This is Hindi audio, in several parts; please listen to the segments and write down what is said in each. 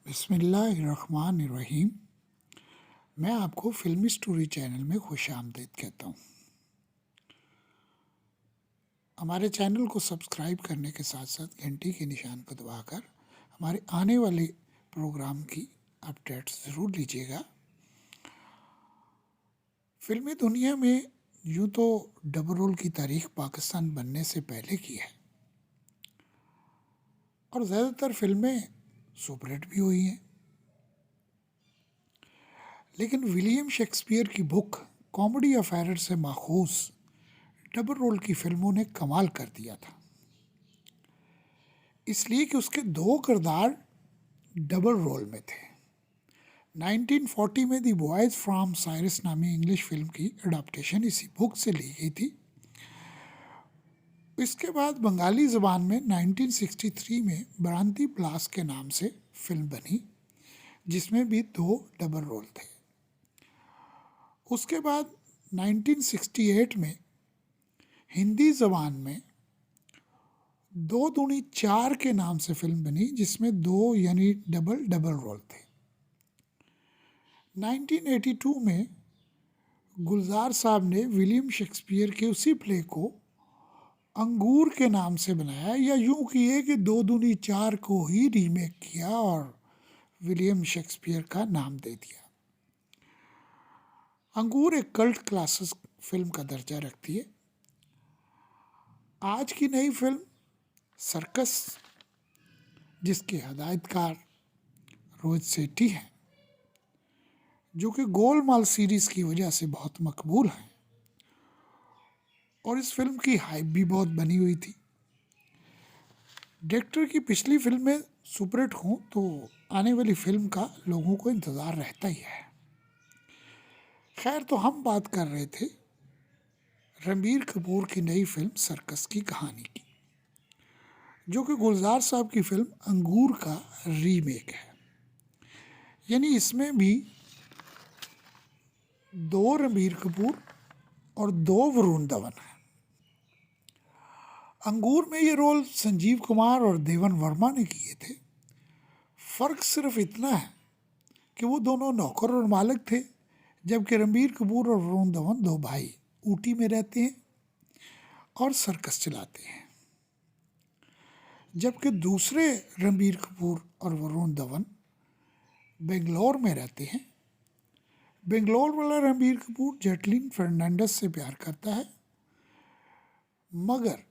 बिस्मिल्लाहिर्रहमानिर्रहीम। मैं आपको फ़िल्मी स्टोरी चैनल में खुशामदीद कहता हूँ। हमारे चैनल को सब्सक्राइब करने के साथ साथ घंटी के निशान को दबाकर हमारे आने वाले प्रोग्राम की अपडेट्स ज़रूर लीजिएगा। फ़िल्मी दुनिया में यूँ तो डबल रोल की तारीख पाकिस्तान बनने से पहले की है और ज़्यादातर फ़िल्में सुपरहिट भी हुई हैं, लेकिन विलियम शेक्सपियर की बुक कॉमेडी ऑफ एरर से माखूज़ डबल रोल की फिल्मों ने कमाल कर दिया था, इसलिए कि उसके दो किरदार डबल रोल में थे। 1940 में दी बॉयज़ फ्रॉम साइरस नामी इंग्लिश फिल्म की अडाप्टेशन इसी बुक से ली गई थी। इसके बाद बंगाली ज़बान में 1963 में बरांती प्लास के नाम से फिल्म बनी, जिसमें भी दो डबल रोल थे। उसके बाद 1968 में हिंदी ज़बान में दो दूनी चार के नाम से फिल्म बनी, जिसमें दो यानी डबल रोल थे। 1982 में गुलजार साहब ने विलियम शेक्सपियर के उसी प्ले को अंगूर के नाम से बनाया, या यूं किए कि दो दूनी चार को ही रीमेक किया और विलियम शेक्सपियर का नाम दे दिया। अंगूर एक कल्ट क्लासिक फिल्म का दर्जा रखती है। आज की नई फिल्म सर्कस, जिसके हदायतकार रोहित शेट्टी हैं, जो कि गोलमाल सीरीज़ की वजह से बहुत मकबूल हैं, और इस फिल्म की हाइप भी बहुत बनी हुई थी। डायरेक्टर की पिछली फिल्में सुपरहिट हों तो आने वाली फिल्म का लोगों को इंतज़ार रहता ही है। खैर, तो हम बात कर रहे थे रणबीर कपूर की नई फिल्म सर्कस की कहानी की, जो कि गुलजार साहब की फिल्म अंगूर का रीमेक है। यानी इसमें भी दो रणबीर कपूर और दो वरुण धवन हैं। अंगूर में ये रोल संजीव कुमार और देवन वर्मा ने किए थे। फ़र्क सिर्फ इतना है कि वो दोनों नौकर और मालिक थे, जबकि रणबीर कपूर और वरुण धवन दो भाई ऊटी में रहते हैं और सर्कस चलाते हैं, जबकि दूसरे रणबीर कपूर और वरुण धवन बेंगलोर में रहते हैं। बेंगलोर वाला रणबीर कपूर जैकलीन फर्नांडिस से प्यार करता है, मगर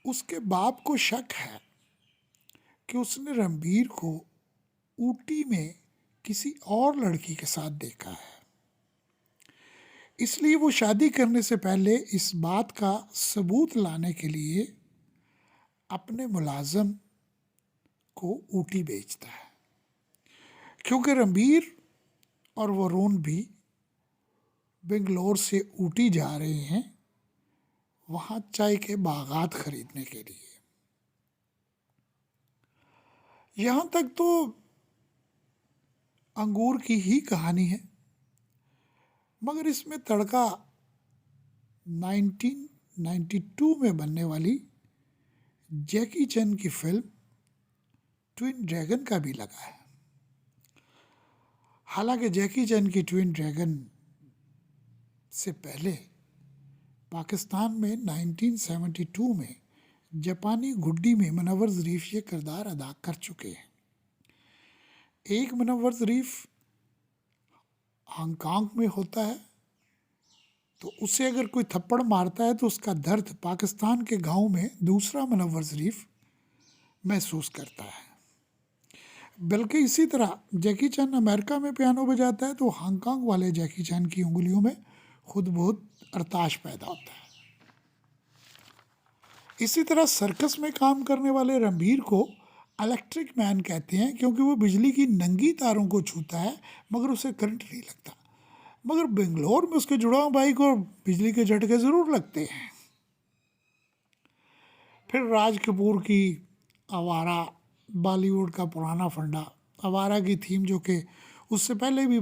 उसके बाप को शक है कि उसने रणबीर को ऊटी में किसी और लड़की के साथ देखा है। इसलिए वो शादी करने से पहले इस बात का सबूत लाने के लिए अपने मुलाजिम को ऊटी भेजता है, क्योंकि रणबीर और वरुण भी बेंगलोर से ऊटी जा रहे हैं वहाँ चाय के बागात खरीदने के लिए। यहाँ तक तो अंगूर की ही कहानी है, मगर इसमें तड़का 1992 में बनने वाली जैकी चैन की फिल्म ट्विन ड्रैगन का भी लगा है। हालांकि जैकी चैन की ट्विन ड्रैगन से पहले पाकिस्तान में 1972 में जापानी गुड्डी में मुनव्वर ज़रीफ ये किरदार अदा कर चुके हैं। एक मुनव्वर ज़रीफ हांगकांग में होता है, तो उसे अगर कोई थप्पड़ मारता है तो उसका दर्द पाकिस्तान के गांव में दूसरा मुनव्वर ज़रीफ महसूस करता है। बल्कि इसी तरह जैकी चैन अमेरिका में पियानो बजाता है तो हांगकांग वाले जैकी चैन की उंगलियों में खुद बहुत अरताश पैदा होता है। इसी तरह सर्कस में काम करने वाले रणबीर को इलेक्ट्रिक मैन कहते हैं, क्योंकि वो बिजली की नंगी तारों को छूता है मगर उसे करंट नहीं लगता। मगर बेंगलोर में उसके जुड़ाव भाई को बिजली के झटके ज़रूर लगते हैं। फिर राज कपूर की आवारा, बॉलीवुड का पुराना फंडा, आवारा की थीम जो कि उससे पहले भी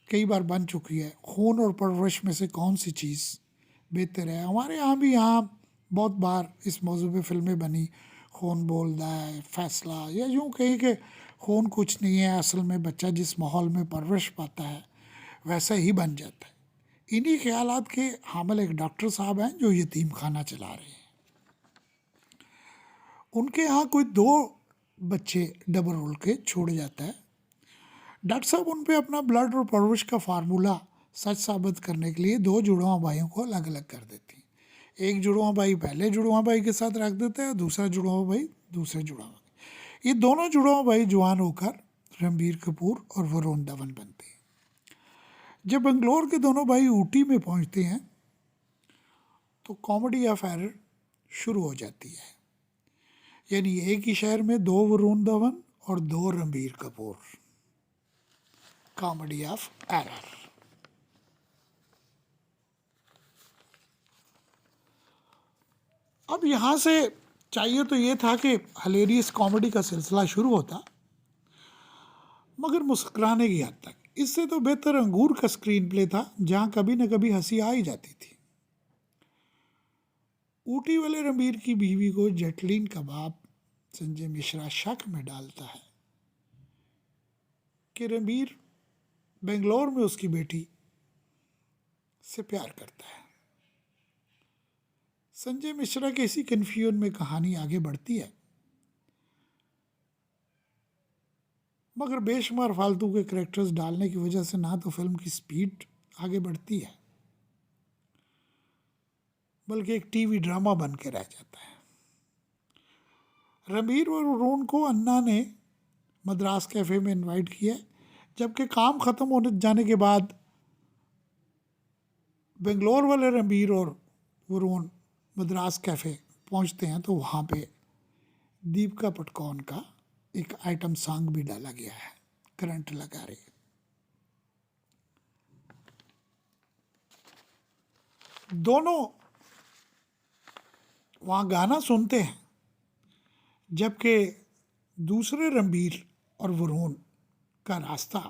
कई बार बन चुकी है। खून और परवरिश में से कौन सी चीज़ बेहतर है? हमारे यहाँ भी बहुत बार इस मौजू पे फिल्में बनी। खून बोलदा है, फैसला, या यूँ कहीं कि खून कुछ नहीं है, असल में बच्चा जिस माहौल में परवरिश पाता है वैसा ही बन जाता है। इन्हीं ख्यालात के हामिल एक डॉक्टर साहब हैं जो यतीम खाना चला रहे हैं। उनके यहाँ कोई 2 बच्चे डबल रोल के छोड़ जाता है। डॉक्टर साहब उन पे अपना ब्लड और परवरिश का फार्मूला सच साबित करने के लिए 2 जुड़वा भाइयों को अलग अलग कर देती हैं। एक जुड़वा भाई पहले जुड़वा भाई के साथ रख देता है, दूसरा जुड़वा भाई दूसरे जुड़वा भाई। ये दोनों जुड़वा भाई जवान होकर रणबीर कपूर और वरुण धवन बनते हैं। जब बेंगलोर के दोनों भाई ऊटी में पहुंचते हैं तो कॉमेडी अफेयर शुरू हो जाती है। यानी एक ही शहर में 2 वरुण धवन और 2 Ranbir Kapoor. Comedy of error. अब यहाँ से चाहिए तो ये था कि हिलेरियस कॉमेडी का सिलसिला शुरू होता, मगर मुस्कुराने की हद तक। इससे तो बेहतर अंगूर का स्क्रीन प्ले था, जहाँ कभी न कभी हंसी आ ही जाती थी। ऊटी वाले रणबीर की बीवी को जटलीन कबाब संजय मिश्रा शक में डालता है कि रणबीर बेंगलोर में उसकी बेटी से प्यार करता है। संजय मिश्रा के इसी कन्फ्यूजन में कहानी आगे बढ़ती है, मगर बेशुमार फालतू के कैरेक्टर्स डालने की वजह से ना तो फिल्म की स्पीड आगे बढ़ती है, बल्कि एक टीवी ड्रामा बन के रह जाता है। रणबीर और वरुण को अन्ना ने मद्रास कैफ़े में इनवाइट किया, जबकि काम ख़त्म होने जाने के बाद बेंगलोर वाले रणबीर और वरुण मद्रास कैफ़े पहुंचते हैं तो वहाँ पे दीपिका पटकोन का एक आइटम सॉन्ग भी डाला गया है, करंट लगा रही। दोनों वहाँ गाना सुनते हैं, जबकि दूसरे रणबीर और वरुण का रास्ता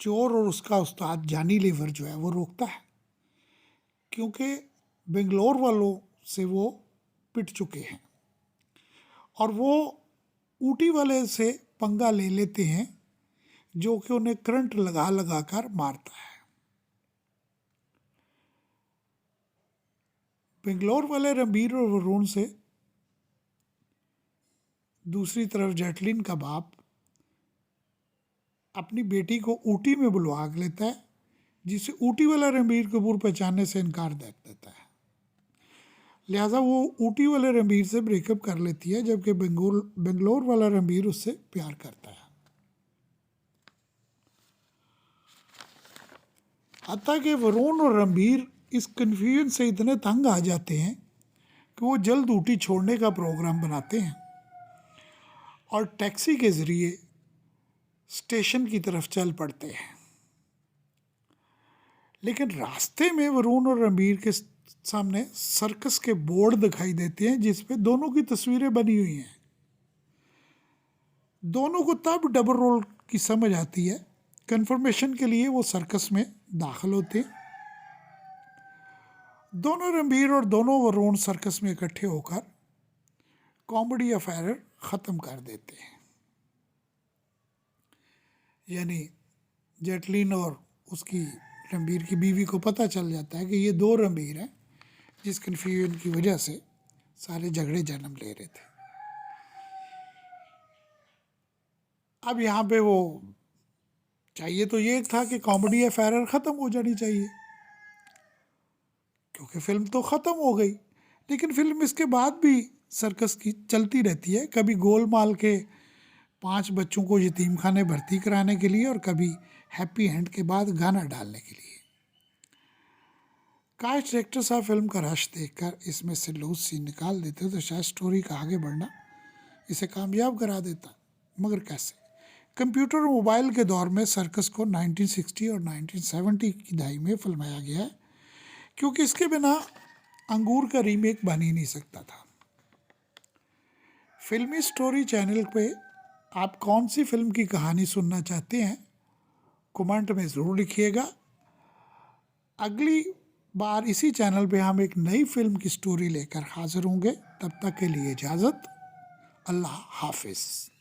चोर और उसका उस्ताद जानी लीवर जो है वो रोकता है, क्योंकि बेंगलोर वालों से वो पिट चुके हैं और वो ऊटी वाले से पंगा ले लेते हैं, जो कि उन्हें करंट लगा लगा कर मारता है। बेंगलोर वाले रणबीर और वरुण से दूसरी तरफ जैटलिन का बाप अपनी बेटी को ऊटी में बुलवा लेता है, जिसे ऊटी वाला रणबीर कपूर पहचानने से इनकार कर देता है। लिहाजा वो ऊटी वाले रणबीर से ब्रेकअप कर लेती है, जबकि बेंगलोर वाला रणबीर उससे प्यार करता है। हत्ता कि वरुण और रणबीर इस कन्फ्यूजन से इतने तंग आ जाते हैं कि वो जल्द ऊटी छोड़ने का प्रोग्राम बनाते हैं और टैक्सी के ज़रिए स्टेशन की तरफ चल पड़ते हैं। लेकिन रास्ते में वरुण और रणबीर के सामने सर्कस के बोर्ड दिखाई देते हैं, जिस पे दोनों की तस्वीरें बनी हुई हैं। दोनों को तब डबल रोल की समझ आती है। कंफर्मेशन के लिए वो सर्कस में दाखिल होते हैं। दोनों रणबीर और दोनों वरुण सर्कस में इकट्ठे होकर कॉमेडी अफेयर ख़त्म कर देते हैं। यानी जैटलिन और उसकी रणबीर की बीवी को पता चल जाता है कि ये 2 रणबीर हैं, जिस कन्फ्यूजन की वजह से सारे झगड़े जन्म ले रहे थे। अब यहाँ पे वो चाहिए तो ये था कि कॉमेडी अफेयर ख़त्म हो जानी चाहिए, क्योंकि फिल्म तो ख़त्म हो गई। लेकिन फिल्म इसके बाद भी सर्कस की चलती रहती है, कभी गोलमाल के 5 बच्चों को यतीम खाने भर्ती कराने के लिए और कभी हैप्पी एंड के बाद गाना डालने के लिए। काश डायरेक्टर साहब फिल्म का रश देखकर इसमें से लूज सीन निकाल देते तो शायद स्टोरी का आगे बढ़ना इसे कामयाब करा देता, मगर कैसे। कंप्यूटर और मोबाइल के दौर में सर्कस को 1960 और 1970 की दहाई में फिल्माया गया है, क्योंकि इसके बिना अंगूर का रीमेक बन ही नहीं सकता था। फिल्मी स्टोरी चैनल पे आप कौन सी फिल्म की कहानी सुनना चाहते हैं, कमेंट में ज़रूर लिखिएगा। अगली बार इसी चैनल पे हम एक नई फिल्म की स्टोरी लेकर हाजिर होंगे। तब तक के लिए इजाज़त। अल्लाह हाफिज़।